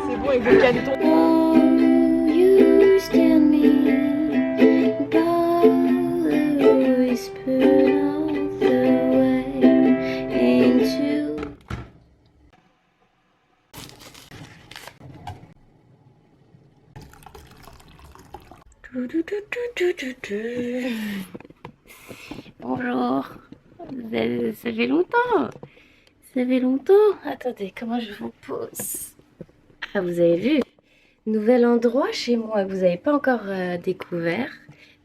C'est bon, il veut calmer ton... Bonjour, ça fait longtemps, ça fait longtemps. Attendez, comment je vous pose? Ah, vous avez vu, nouvel endroit chez moi que vous n'avez pas encore découvert.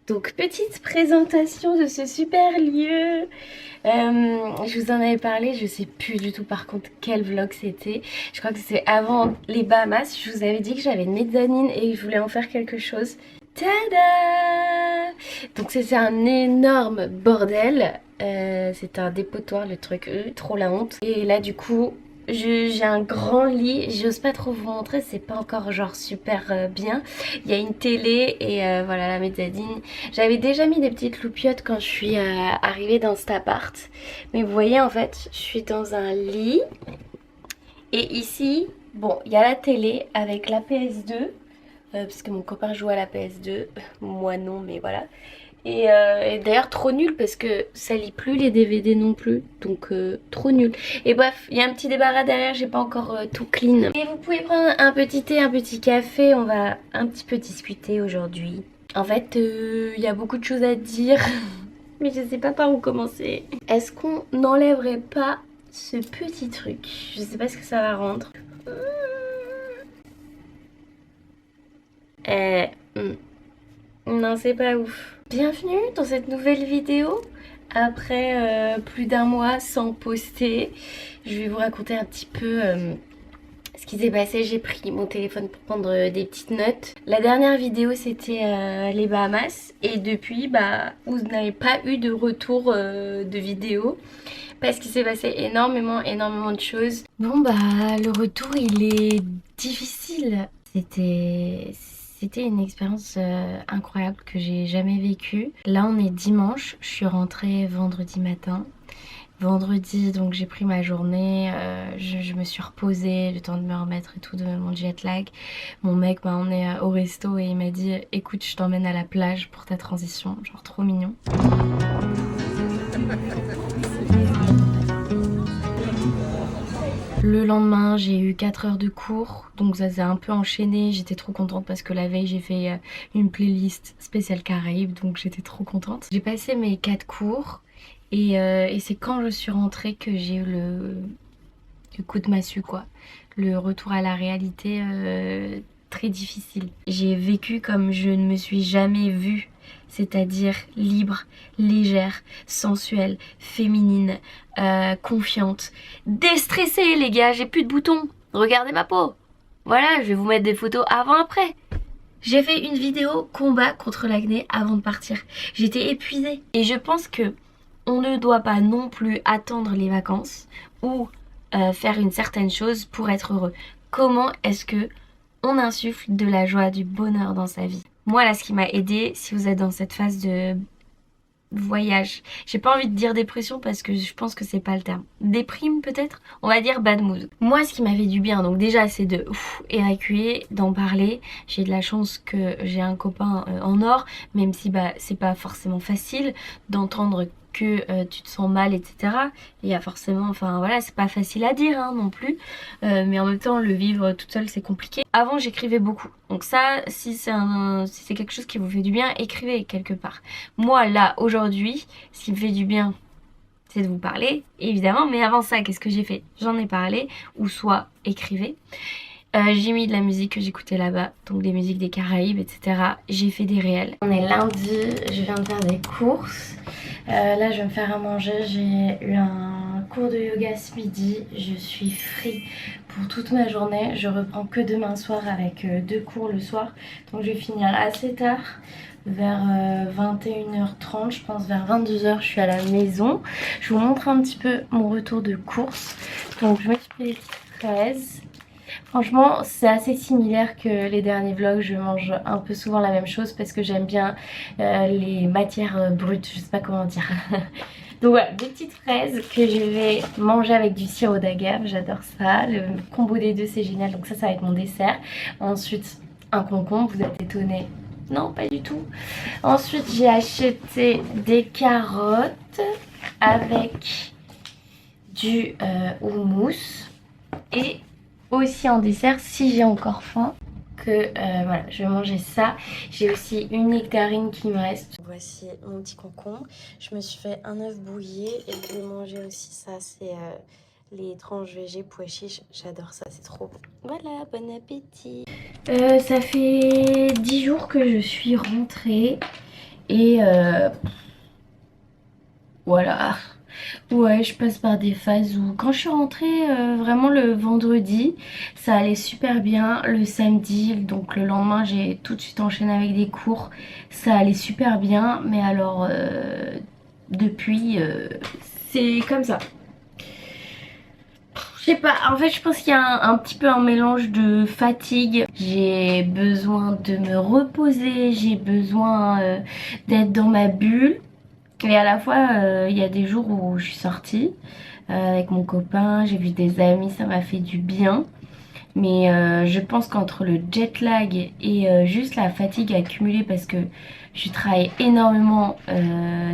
Donc petite présentation de ce super lieu. Je vous en avais parlé, je sais plus du tout par contre quel vlog c'était. Je crois que c'est avant les Bahamas. Je vous avais dit que j'avais une mezzanine et je voulais en faire quelque chose. Tada! Donc c'est un énorme bordel. C'est un dépotoir le truc, trop la honte. Et là du coup j'ai un grand lit, j'ose pas trop vous montrer, c'est pas encore genre super bien. Il y a une télé et voilà la mezzanine. J'avais déjà mis des petites loupiottes quand je suis arrivée dans cet appart. Mais vous voyez en fait, je suis dans un lit. Et ici, bon, il y a la télé avec la PS2. Parce que mon copain joue à la PS2. Moi non, mais voilà. Et d'ailleurs trop nul parce que ça lit plus les DVD non plus, donc trop nul. Et bref, il y a un petit débarras derrière, j'ai pas encore tout clean. Et vous pouvez prendre un petit thé, un petit café, on va un petit peu discuter aujourd'hui. En fait, il y a beaucoup de choses à dire, mais je sais pas par où commencer. Est-ce qu'on n'enlèverait pas ce petit truc? Je sais pas ce que ça va rendre. Non, c'est pas ouf. Bienvenue dans cette nouvelle vidéo. Après plus d'un mois sans poster, je vais vous raconter un petit peu ce qui s'est passé. J'ai pris mon téléphone pour prendre des petites notes. La dernière vidéo c'était les Bahamas et depuis bah vous n'avez pas eu de retour de vidéo parce qu'il s'est passé énormément de choses. Bon bah le retour il est difficile. C'était une expérience incroyable que j'ai jamais vécue. Là on est dimanche, je suis rentrée vendredi matin. Vendredi donc j'ai pris ma journée, je me suis reposée, le temps de me remettre et tout de mon jet lag. Mon mec m'a emmené au resto et il m'a dit écoute je t'emmène à la plage pour ta transition, genre trop mignon. Le lendemain, j'ai eu 4 heures de cours, donc ça s'est un peu enchaîné. J'étais trop contente parce que la veille, j'ai fait une playlist spéciale Caraïbes, donc j'étais trop contente. J'ai passé mes 4 cours et c'est quand je suis rentrée que j'ai eu le coup de massue, quoi. Le retour à la réalité très difficile. J'ai vécu comme je ne me suis jamais vue, c'est-à-dire libre, légère, sensuelle, féminine, confiante, déstressée les gars, j'ai plus de boutons, regardez ma peau. Voilà, je vais vous mettre des photos avant-après. J'ai fait une vidéo combat contre l'acné avant de partir. J'étais épuisée. Et je pense que on ne doit pas non plus attendre les vacances ou faire une certaine chose pour être heureux. Comment est-ce que on insuffle de la joie, du bonheur dans sa vie? Moi là ce qui m'a aidé, si vous êtes dans cette phase de voyage, j'ai pas envie de dire dépression parce que je pense que c'est pas le terme, déprime peut-être, on va dire bad mood. Moi ce qui m'a fait du bien donc déjà c'est de évacuer, d'en parler. J'ai de la chance que j'ai un copain en or, même si bah c'est pas forcément facile d'entendre que tu te sens mal, etc. Il y a forcément, enfin voilà, c'est pas facile à dire hein, non plus, mais en même temps le vivre toute seule c'est compliqué. Avant j'écrivais beaucoup, donc ça si c'est quelque chose qui vous fait du bien, écrivez quelque part. Moi là aujourd'hui ce qui me fait du bien c'est de vous parler évidemment, mais avant ça qu'est-ce que j'ai fait? J'en ai parlé, ou soit écrivez. J'ai mis de la musique que j'écoutais là-bas, donc des musiques des Caraïbes, etc. J'ai fait des réels. On est lundi, je viens de faire des courses. Là, je vais me faire à manger. J'ai eu un cours de yoga ce midi. Je suis free pour toute ma journée. Je reprends que demain soir avec 2 cours le soir. Donc je vais finir assez tard. Vers 21h30, je pense vers 22h, je suis à la maison. Je vous montre un petit peu mon retour de course. Donc je me suis pris 13. Franchement c'est assez similaire que les derniers vlogs, je mange un peu souvent la même chose parce que j'aime bien les matières brutes, je sais pas comment dire. Donc voilà, des petites fraises que je vais manger avec du sirop d'agave, j'adore ça. Le combo des deux c'est génial, donc ça va être mon dessert. Ensuite un concombre, vous êtes étonnés? Non, pas du tout. Ensuite j'ai acheté des carottes avec du houmous. Et aussi en dessert, si j'ai encore faim, que voilà, je vais manger ça. J'ai aussi une nectarine qui me reste. Voici mon petit concombre. Je me suis fait un œuf bouilli et je vais manger aussi ça. C'est les tranches végé pois chiches. J'adore ça, c'est trop bon. Voilà, bon appétit. Ça fait 10 jours que je suis rentrée et voilà. Ouais, je passe par des phases où quand je suis rentrée vraiment le vendredi, ça allait super bien. Le samedi, donc le lendemain, j'ai tout de suite enchaîné avec des cours. Ça allait super bien, mais alors depuis, c'est comme ça. Je sais pas, en fait je pense qu'il y a un petit peu un mélange de fatigue. J'ai besoin de me reposer, j'ai besoin d'être dans ma bulle. Et à la fois, il y a des jours où je suis sortie avec mon copain, j'ai vu des amis, ça m'a fait du bien. Mais je pense qu'entre le jet lag et juste la fatigue accumulée parce que je travaille énormément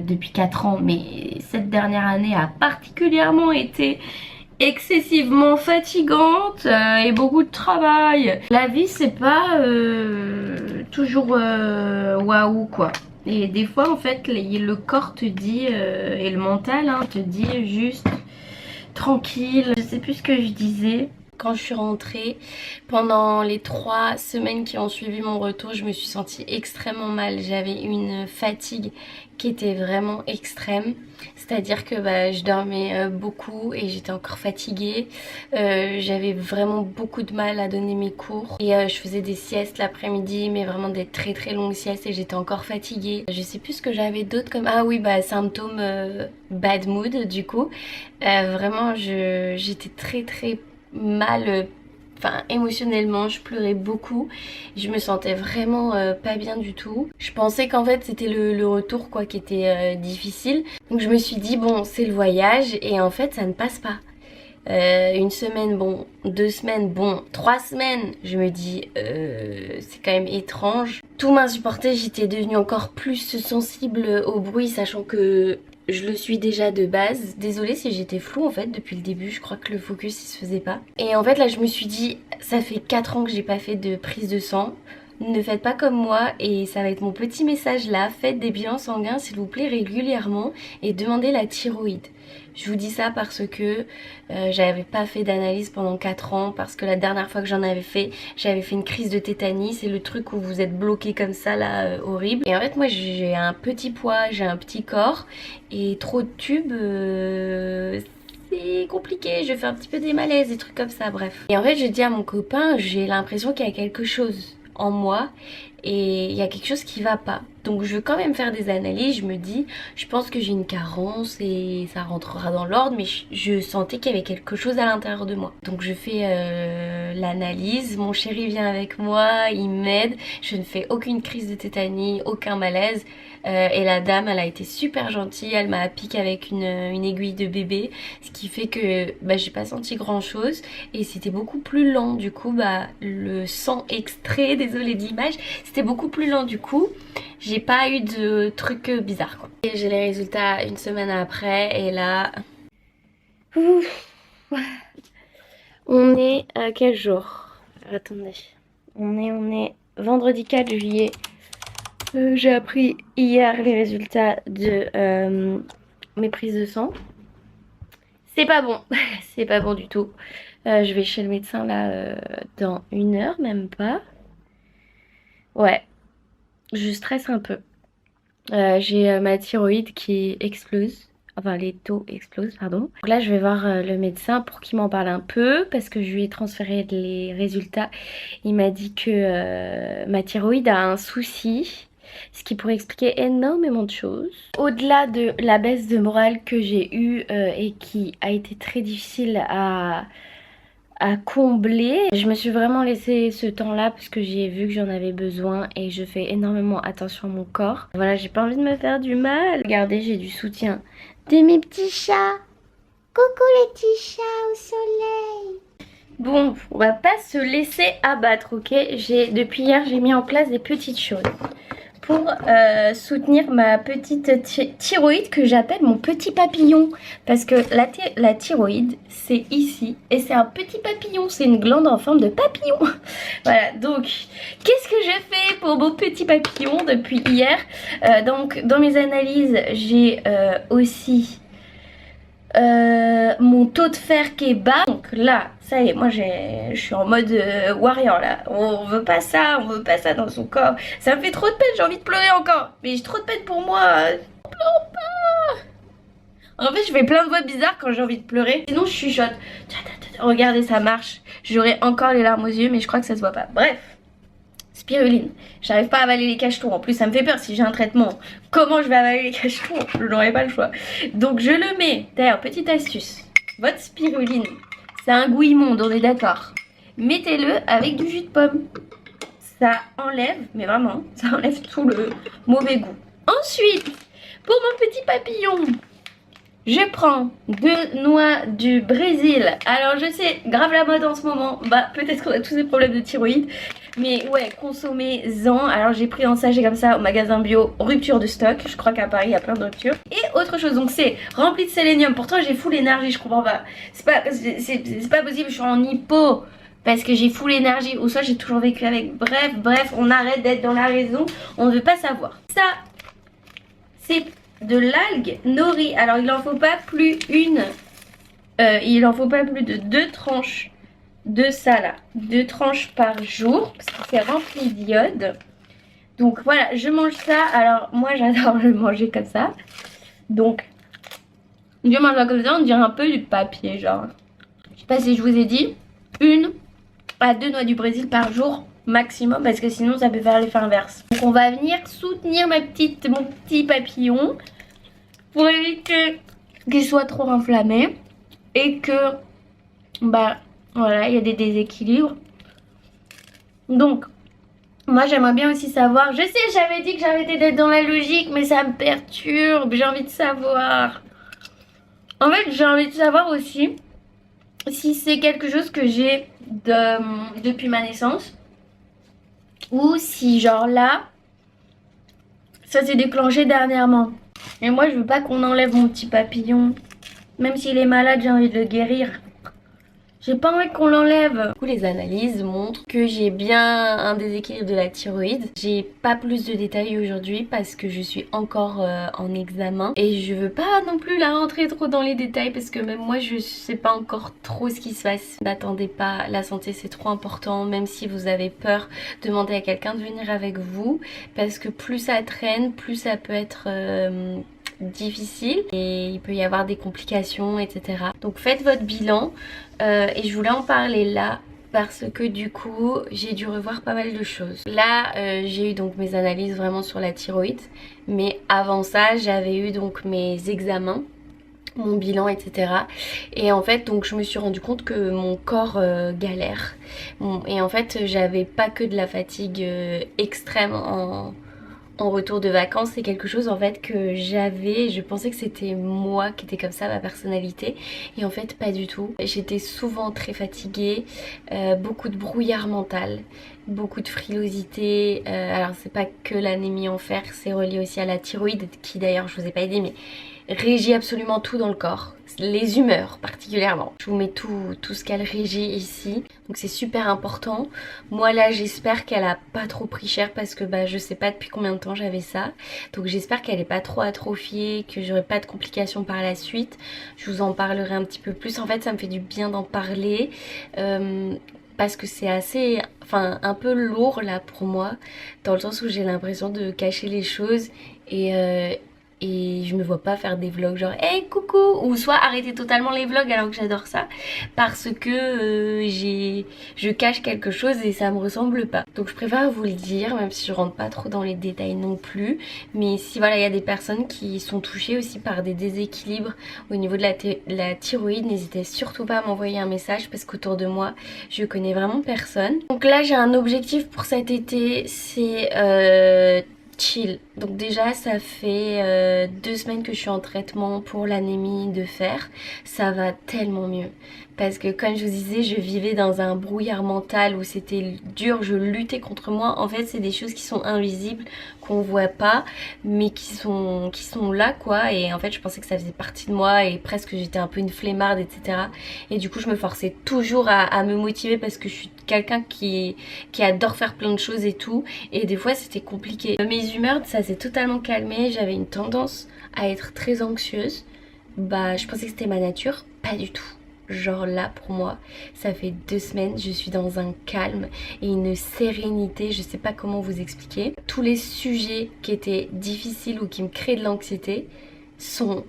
depuis 4 ans, mais cette dernière année a particulièrement été excessivement fatigante et beaucoup de travail. La vie c'est pas toujours waouh quoi. Et des fois en fait le corps te dit et le mental hein, te dit juste tranquille. Je sais plus ce que je disais. Quand je suis rentrée, pendant les 3 semaines qui ont suivi mon retour, je me suis sentie extrêmement mal. J'avais une fatigue qui était vraiment extrême. C'est-à-dire que je dormais beaucoup et j'étais encore fatiguée. J'avais vraiment beaucoup de mal à donner mes cours. Et je faisais des siestes l'après-midi, mais vraiment des très très longues siestes et j'étais encore fatiguée. Je sais plus ce que j'avais d'autre comme... Ah oui, symptômes bad mood du coup. Vraiment, j'étais très très mal, enfin émotionnellement je pleurais beaucoup, je me sentais vraiment pas bien du tout. Je pensais qu'en fait c'était le retour quoi qui était difficile, donc je me suis dit bon c'est le voyage et en fait ça ne passe pas. Une semaine bon, 2 semaines bon, 3 semaines je me dis c'est quand même étrange. Tout m'insupportait, j'étais devenue encore plus sensible au bruit sachant que je le suis déjà de base. Désolée si j'étais floue en fait depuis le début, je crois que le focus il se faisait pas. Et en fait là je me suis dit, ça fait 4 ans que j'ai pas fait de prise de sang. Ne faites pas comme moi et ça va être mon petit message là. Faites des bilans sanguins s'il vous plaît régulièrement et demandez la thyroïde. Je vous dis ça parce que j'avais pas fait d'analyse pendant 4 ans parce que la dernière fois que j'en avais fait, j'avais fait une crise de tétanie. C'est le truc où vous êtes bloqué comme ça là, horrible. Et en fait moi j'ai un petit poids, j'ai un petit corps et trop de tubes... c'est compliqué, je fais un petit peu des malaises, des trucs comme ça, bref. Et en fait je dis à mon copain, j'ai l'impression qu'il y a quelque chose en moi et il y a quelque chose qui va pas. Donc je veux quand même faire des analyses, je me dis, je pense que j'ai une carence et ça rentrera dans l'ordre, mais je sentais qu'il y avait quelque chose à l'intérieur de moi. Donc je fais l'analyse, mon chéri vient avec moi, il m'aide, je ne fais aucune crise de tétanie, aucun malaise. Et la dame elle a été super gentille, elle m'a piqué avec une aiguille de bébé, ce qui fait que j'ai pas senti grand chose et c'était beaucoup plus lent du coup, le sang extrait, désolée de l'image, c'était beaucoup plus lent du coup, j'ai pas eu de trucs bizarres quoi. Et j'ai les résultats une semaine après et là... Ouf. On est à quel jour? Attendez, on est vendredi 4 juillet. J'ai appris hier les résultats de mes prises de sang. C'est pas bon, c'est pas bon du tout. Je vais chez le médecin là dans 1 heure, même pas. Ouais, je stresse un peu. J'ai ma thyroïde qui explose. Enfin, les taux explosent, pardon. Donc là, je vais voir le médecin pour qu'il m'en parle un peu parce que je lui ai transféré les résultats. Il m'a dit que ma thyroïde a un souci. Ce qui pourrait expliquer énormément de choses. Au-delà de la baisse de morale que j'ai eue et qui a été très difficile à combler, je me suis vraiment laissé ce temps-là parce que j'ai vu que j'en avais besoin et je fais énormément attention à mon corps. Voilà, j'ai pas envie de me faire du mal. Regardez, j'ai du soutien de mes petits chats. Coucou les petits chats au soleil. Bon, on va pas se laisser abattre, ok? Depuis hier, j'ai mis en place des petites choses pour soutenir ma petite thyroïde que j'appelle mon petit papillon. Parce que la thyroïde, c'est ici et c'est un petit papillon, c'est une glande en forme de papillon. Voilà, donc qu'est-ce que je fais pour mon petit papillon depuis hier? Donc dans mes analyses, j'ai aussi mon taux de fer qui est bas. Donc là, ça y est, moi je suis en mode warrior là. On veut pas ça, on veut pas ça dans son corps. Ça me fait trop de peine, j'ai envie de pleurer encore. Mais j'ai trop de peine pour moi. Pleure pas. En fait, je fais plein de voix bizarres quand j'ai envie de pleurer. Sinon, je chuchote. Regardez, ça marche. J'aurai encore les larmes aux yeux, mais je crois que ça se voit pas. Bref. Spiruline, j'arrive pas à avaler les cachetons. En plus ça me fait peur si j'ai un traitement. Comment je vais avaler les cachetons? Je n'aurai pas le choix. Donc je le mets. D'ailleurs, petite astuce. Votre spiruline, c'est un goût immonde, on est d'accord. Mettez-le avec du jus de pomme. Ça enlève, mais vraiment, ça enlève tout le mauvais goût. Ensuite, pour mon petit papillon, je prends 2 noix du Brésil. Alors je sais, grave la mode en ce moment. Bah peut-être qu'on a tous des problèmes de thyroïde. Mais ouais, consommez-en. Alors j'ai pris en sachet comme ça au magasin bio, rupture de stock. Je crois qu'à Paris il y a plein de ruptures. Et autre chose, donc c'est rempli de sélénium. Pourtant j'ai full énergie, je comprends pas. C'est pas possible, je suis en hypo parce que j'ai full énergie. Ou soit j'ai toujours vécu avec. Bref, on arrête d'être dans la raison. On ne veut pas savoir. Ça, c'est de l'algue nori. Alors il en faut pas plus de 2 tranches de ça là, 2 tranches par jour parce que c'est rempli d'iode. Donc voilà, je mange ça. Alors moi j'adore le manger comme ça. Donc je mange ça comme ça, on dirait un peu du papier genre. Je sais pas si je vous ai dit, 1 à 2 noix du Brésil par jour maximum parce que sinon ça peut faire l'effet inverse. Donc on va venir soutenir mon petit papillon pour éviter qu'il soit trop inflammé et que bah voilà, il y a des déséquilibres. Donc moi j'aimerais bien aussi savoir, je sais j'avais dit que j'arrêtais d'être dans la logique mais ça me perturbe, j'ai envie de savoir. En fait j'ai envie de savoir aussi si c'est quelque chose que j'ai depuis ma naissance ou si genre là ça s'est déclenché dernièrement. Et moi je veux pas qu'on enlève mon petit papillon. Même s'il est malade, j'ai envie de le guérir. J'ai pas envie qu'on l'enlève. Du coup, les analyses montrent que j'ai bien un déséquilibre de la thyroïde. J'ai pas plus de détails aujourd'hui parce que je suis encore en examen. Et je veux pas non plus la rentrer trop dans les détails parce que même moi, je sais pas encore trop ce qui se passe. N'attendez pas, la santé c'est trop important. Même si vous avez peur, demandez à quelqu'un de venir avec vous. Parce que plus ça traîne, plus ça peut être difficile et il peut y avoir des complications, etc. Donc faites votre bilan et je voulais en parler là parce que du coup j'ai dû revoir pas mal de choses. Là j'ai eu donc mes analyses vraiment sur la thyroïde, mais avant ça j'avais eu donc mes examens, mon bilan, etc. Et en fait donc je me suis rendu compte que mon corps galère. Bon, et en fait j'avais pas que de la fatigue extrême en retour de vacances. C'est quelque chose en fait que j'avais, je pensais que c'était moi qui était comme ça, ma personnalité, et en fait pas du tout. J'étais souvent très fatiguée, beaucoup de brouillard mental, beaucoup de frilosité. Alors c'est pas que l'anémie en fer, c'est relié aussi à la thyroïde qui d'ailleurs je vous ai pas aidé mais régit absolument tout dans le corps, les humeurs particulièrement. Je vous mets tout ce qu'elle régit ici, donc c'est super important. Moi là j'espère qu'elle a pas trop pris cher parce que bah je sais pas depuis combien de temps j'avais ça, donc j'espère qu'elle est pas trop atrophiée, que j'aurai pas de complications par la suite. Je vous en parlerai un petit peu plus. En fait ça me fait du bien d'en parler parce que c'est assez, enfin un peu lourd là pour moi, dans le sens où j'ai l'impression de cacher les choses et je me vois pas faire des vlogs genre hey coucou, ou soit arrêter totalement les vlogs alors que j'adore ça parce que je cache quelque chose et ça me ressemble pas. Donc je préfère vous le dire même si je rentre pas trop dans les détails non plus, mais si voilà il y a des personnes qui sont touchées aussi par des déséquilibres au niveau de la thyroïde, n'hésitez surtout pas à m'envoyer un message parce qu'autour de moi je connais vraiment personne. Donc là j'ai un objectif pour cet été, c'est chill, Donc déjà ça fait 2 semaines que je suis en traitement pour l'anémie de fer. Ça va tellement mieux. Parce que comme je vous disais, je vivais dans un brouillard mental où c'était dur, je luttais contre moi. En fait c'est des choses qui sont invisibles, qu'on voit pas, mais qui sont là quoi. Et en fait je pensais que ça faisait partie de moi et presque j'étais un peu une flemmarde, etc. Et du coup je me forçais toujours à me motiver parce que je suis quelqu'un qui adore faire plein de choses et tout. Et des fois c'était compliqué. Mes humeurs, ça s'est totalement calmé. J'avais une tendance à être très anxieuse. Bah je pensais que c'était ma nature, pas du tout. Genre là pour moi, ça fait 2 semaines, je suis dans un calme et une sérénité, je sais pas comment vous expliquer. Tous les sujets qui étaient difficiles ou qui me créaient de l'anxiété sont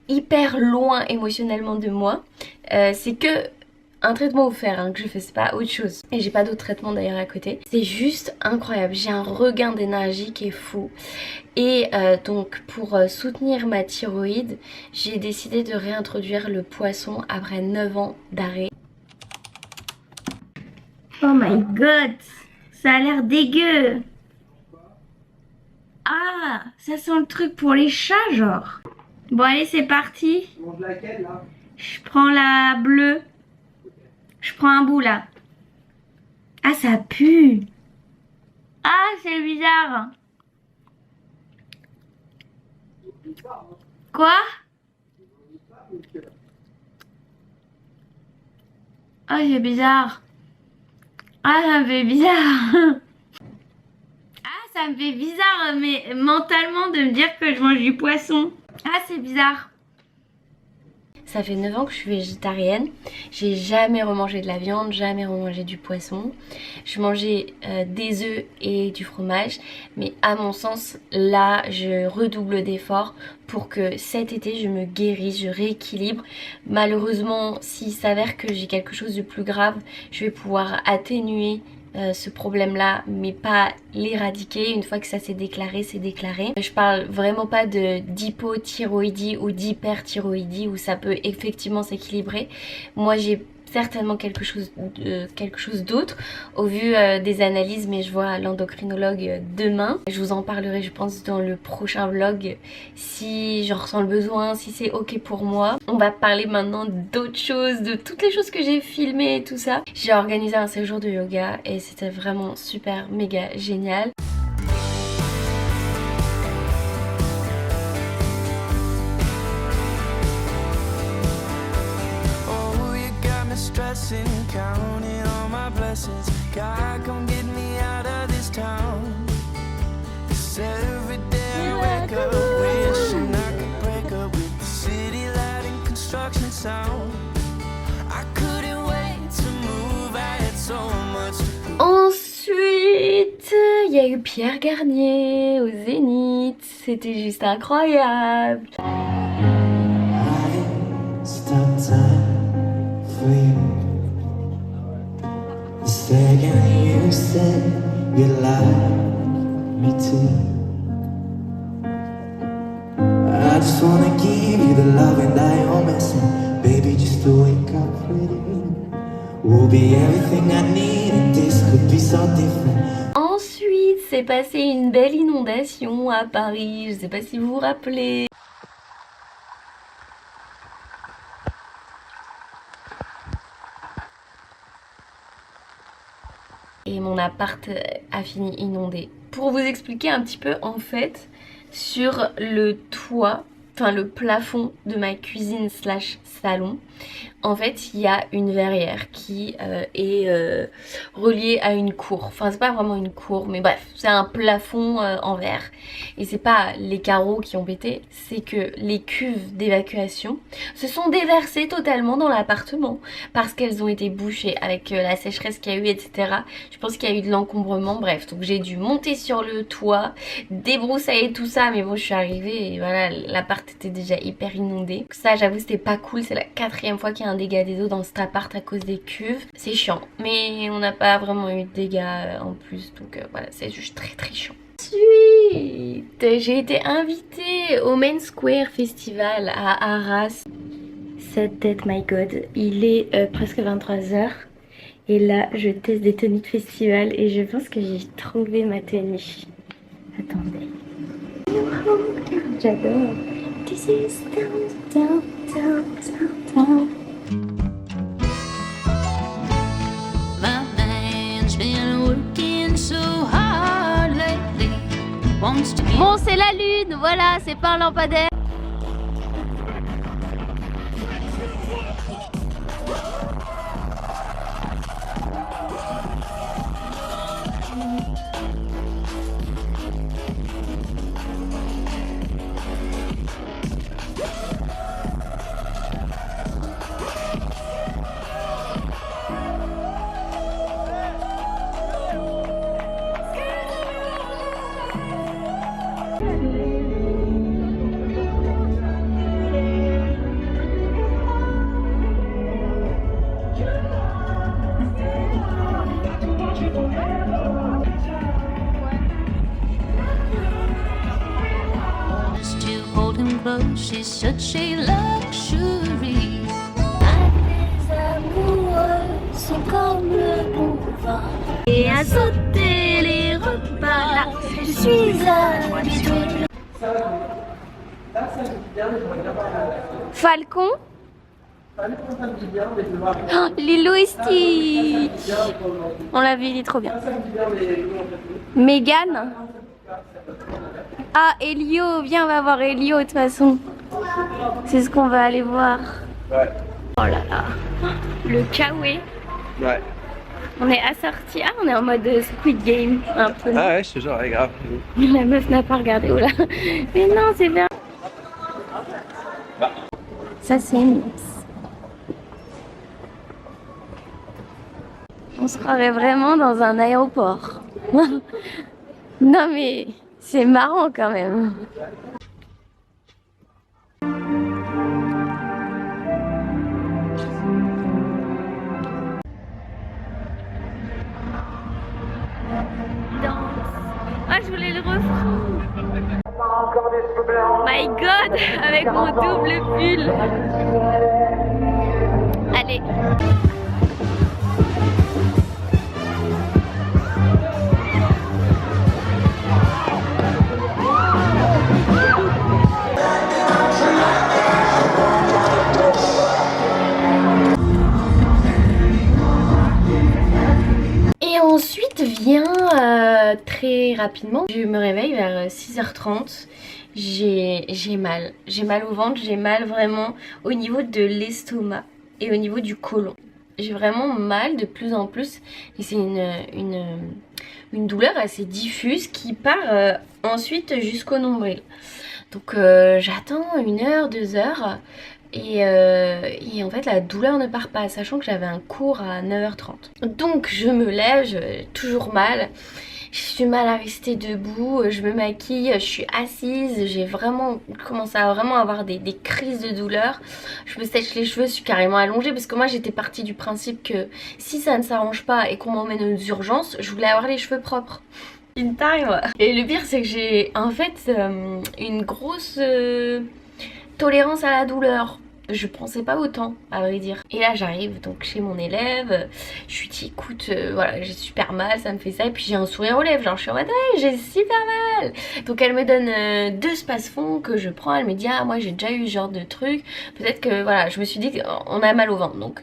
hyper loin émotionnellement de moi. C'est que un traitement offert hein, que je fais, c'est pas autre chose. Et j'ai pas d'autre traitement d'ailleurs à côté. C'est juste incroyable, j'ai un regain d'énergie qui est fou. Et donc pour soutenir ma thyroïde, j'ai décidé de réintroduire le poisson après 9 ans d'arrêt. Oh my god, ça a l'air dégueu. Ah, ça sent le truc pour les chats genre. Bon allez c'est parti. Tu manges laquelle là? Je prends la bleue. Je prends un bout là. Ah ça pue. Ah c'est bizarre. Quoi? Ah c'est bizarre. Ah ça me fait bizarre. Ah ça me fait bizarre mais mentalement de me dire que je mange du poisson. Ah c'est bizarre. Ça fait 9 ans que je suis végétarienne. J'ai jamais remangé de la viande, jamais remangé du poisson. Je mangeais des œufs et du fromage. Mais à mon sens, là, je redouble d'efforts pour que cet été, je me guérisse, je rééquilibre. Malheureusement, s'il s'avère que j'ai quelque chose de plus grave, je vais pouvoir atténuer ce problème là mais pas l'éradiquer. Une fois que ça s'est déclaré, c'est déclaré. Je parle vraiment pas de d'hypothyroïdie ou d'hyperthyroïdie où ça peut effectivement s'équilibrer. Moi j'ai certainement quelque chose d'autre au vu des analyses, mais je vois l'endocrinologue demain. Je vous en parlerai je pense dans le prochain vlog si je ressens le besoin, si c'est ok pour moi. On va parler maintenant d'autres choses, de toutes les choses que j'ai filmées et tout ça. J'ai organisé un séjour de yoga et c'était vraiment super méga génial. Stressing, counting all my blessings. God, come get me out of this town. 'Cause every day I wake up wishing I could break up with the city light and construction sound. I couldn't wait to move, I had so much to prove. Ensuite, il y a eu Pierre Garnier au Zénith. C'était juste incroyable. The second you said you love me too, I just wanna give you the love and I am missing. Baby, just to wake up pretty will be everything I need and this could be so different. Ensuite, s'est passé une belle inondation à Paris. Je sais pas si vous vous rappelez. Et mon appart a fini inondé. Pour vous expliquer un petit peu, en fait, sur le toit, enfin le plafond de ma cuisine slash salon, en fait il y a une verrière qui est reliée à une cour. Enfin c'est pas vraiment une cour mais bref c'est un plafond en verre. Et c'est pas les carreaux qui ont pété, c'est que les cuves d'évacuation se sont déversées totalement dans l'appartement parce qu'elles ont été bouchées avec la sécheresse qu'il y a eu, etc. Je pense qu'il y a eu de l'encombrement, bref. Donc j'ai dû monter sur le toit, débroussailler tout ça, mais bon je suis arrivée et voilà, l'appart était déjà hyper inondé. Donc ça j'avoue c'était pas cool, c'est la 4e fois qu'il y a un dégât des eaux dans cet appart à cause des cuves. C'est chiant, mais on n'a pas vraiment eu de dégâts en plus, donc voilà, c'est juste très très chiant. Ensuite, j'ai été invitée au Main Square Festival à Arras. Cette tête, my god, il est presque 23h et là je teste des tenues de festival et je pense que j'ai trouvé ma tenue. Attendez. J'adore. This is down, down, down, down. My man's been working so hard lately. Wants to be. Bon, c'est la lune, voilà, c'est pas un lampadaire. To hold him close, she's such a luxury. Et à sauter les repas là, je suis habituée. Falcon. Oh, Lilo et Stitch. On l'a vu, il est trop bien. Mégane. Ah, Elio, viens, on va voir Elio de toute façon. C'est ce qu'on va aller voir. Ouais. Oh là là. Le kawaii. Ouais. On est assorti. Ah, on est en mode Squid Game un peu. Ah ouais, je te jure, ouais, grave. La meuf n'a pas regardé. Oh là. Mais non, c'est bien. Ça, c'est Nice. On se croirait vraiment dans un aéroport. Non, mais c'est marrant quand même. Ah, je voulais le refrain. My God, avec mon double pull. Allez. Et ensuite vient très rapidement, je me réveille vers 6h30, j'ai mal au ventre, j'ai mal vraiment au niveau de l'estomac et au niveau du côlon. J'ai vraiment mal de plus en plus et c'est une douleur assez diffuse qui part ensuite jusqu'au nombril. Donc j'attends 1h, 2h. Et en fait la douleur ne part pas, sachant que j'avais un cours à 9h30. Donc je me lève, j'ai toujours mal. J'ai du mal à rester debout, je me maquille, je suis assise, j'ai vraiment commencé à vraiment avoir des crises de douleur. Je me sèche les cheveux, je suis carrément allongée parce que moi j'étais partie du principe que si ça ne s'arrange pas et qu'on m'emmène aux urgences, je voulais avoir les cheveux propres. In time. Et le pire c'est que j'ai en fait une grosse tolérance à la douleur. Je pensais pas autant à vrai dire. Et là j'arrive donc chez mon élève, je lui dis écoute voilà j'ai super mal, ça me fait ça, et puis j'ai un sourire aux lèvres, genre je suis en mode ouais j'ai super mal. Donc elle me donne 2 Spasfon que je prends, elle me dit ah moi j'ai déjà eu ce genre de truc, peut-être que voilà, je me suis dit qu'on a mal au ventre donc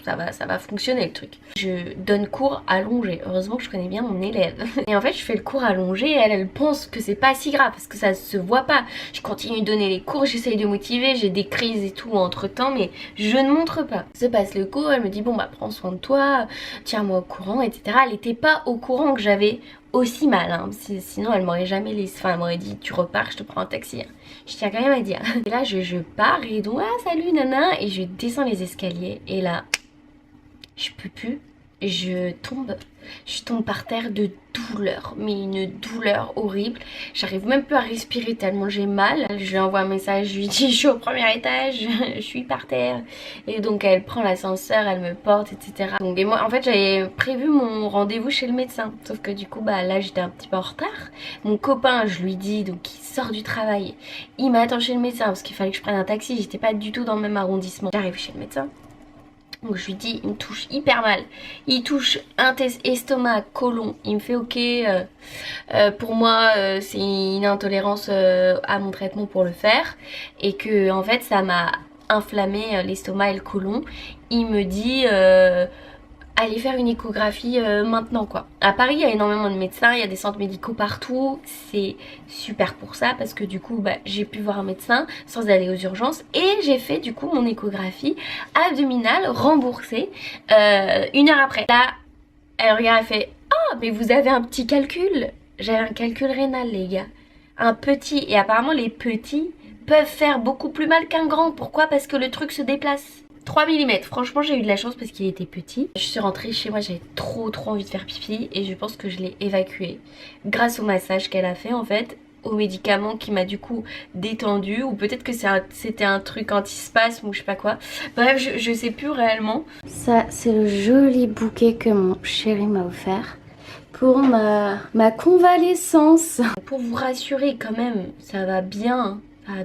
ça va fonctionner le truc. Je donne cours allongé, heureusement que je connais bien mon élève. Et en fait je fais le cours allongé et elle pense que c'est pas si grave parce que ça se voit pas. Je continue de donner les cours, j'essaye de motiver, j'ai des crises et tout entre temps mais je ne montre pas. Se passe le cours, elle me dit bon bah prends soin de toi, tiens-moi au courant etc. Elle était pas au courant que j'avais aussi mal hein. Sinon elle m'aurait jamais laissé, enfin elle m'aurait dit tu repars, je te prends un taxi hein. Je tiens quand même à dire. Et là je pars et donc ah salut nana, et je descends les escaliers et là je peux plus, je tombe par terre de douleur, mais une douleur horrible. J'arrive même plus à respirer tellement j'ai mal. Je lui envoie un message, je lui dis je suis au premier étage, je suis par terre. Et donc elle prend l'ascenseur, elle me porte etc. Donc, et moi en fait j'avais prévu mon rendez-vous chez le médecin, sauf que du coup bah là j'étais un petit peu en retard. Mon copain je lui dis, donc il sort du travail, il m'attend chez le médecin parce qu'il fallait que je prenne un taxi, j'étais pas du tout dans le même arrondissement. J'arrive chez le médecin. Donc je lui dis, il me touche hyper mal. Il touche estomac, côlon. Il me fait ok, pour moi c'est une intolérance à mon traitement pour le faire. Et que en fait ça m'a inflammé l'estomac et le côlon. Il me dit aller faire une échographie maintenant quoi. À Paris il y a énormément de médecins, il y a des centres médicaux partout, c'est super pour ça parce que du coup j'ai pu voir un médecin sans aller aux urgences et j'ai fait du coup mon échographie abdominale remboursée 1 heure après. Là elle regarde, elle fait oh mais vous avez un petit calcul. J'avais un calcul rénal les gars, un petit, et apparemment les petits peuvent faire beaucoup plus mal qu'un grand. Pourquoi? Parce que le truc se déplace. 3 mm, franchement j'ai eu de la chance parce qu'il était petit. Je suis rentrée chez moi, j'avais trop envie de faire pipi et je pense que je l'ai évacué grâce au massage qu'elle a fait en fait, au médicament qui m'a du coup détendu, ou peut-être que c'était un truc anti-spasme ou je sais pas quoi. Bref, je sais plus réellement. Ça c'est le joli bouquet que mon chéri m'a offert pour ma convalescence. Pour vous rassurer quand même, ça va bien.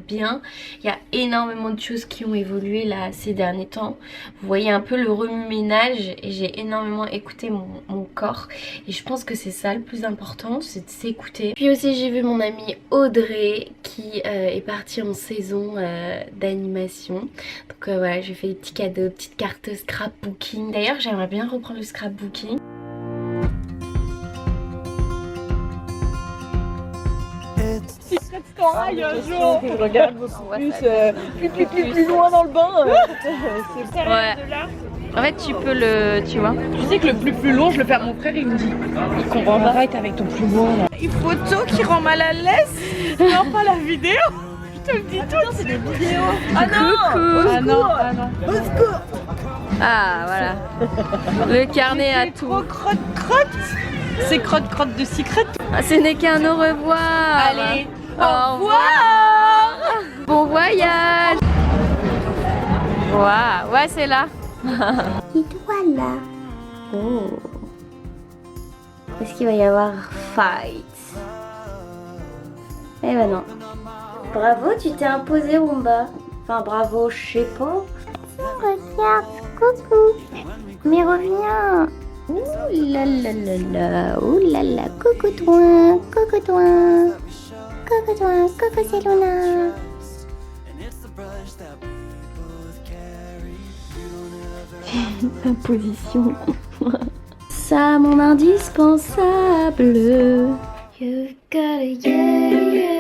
Bien, il y a énormément de choses qui ont évolué là ces derniers temps. Vous voyez un peu le remue-ménage et j'ai énormément écouté mon corps et je pense que c'est ça le plus important, c'est de s'écouter. Puis aussi j'ai vu mon amie Audrey qui est partie en saison d'animation. Donc voilà, j'ai fait des petits cadeaux, petites cartes scrapbooking. D'ailleurs j'aimerais bien reprendre le scrapbooking. Secret Story un jour. Je regarde beaucoup plus loin dans le bain. C'est Ouais. de là. En fait, tu peux le. Tu vois. Tu sais que le plus long, je le fais à mon frère, il me dit il comprend pas. Arrête avec ton plus long là. Une photo qui rend mal à l'aise. Non, pas la vidéo. Je te le dis tout. C'est des vidéos. Ah non. Ah non, ah non. Au secours. Ah voilà. Le carnet à tout. Trop crotte. C'est crotte de secret. Ah, ce n'est qu'un au revoir. Allez, au revoir. Bon voyage. Waouh, ouais c'est là. Et voilà. Oh. Est-ce qu'il va y avoir fight? Eh ben non. Bravo, tu t'es imposé Rumba. Enfin bravo, je sais pas. Regarde, coucou. Mais reviens. Ouh là là là là. Ouh là là. Coucou toi. Coucou toi. Coucou toi. Coucou c'est Luna. Imposition. Ça mon indispensable. You gotta yeah.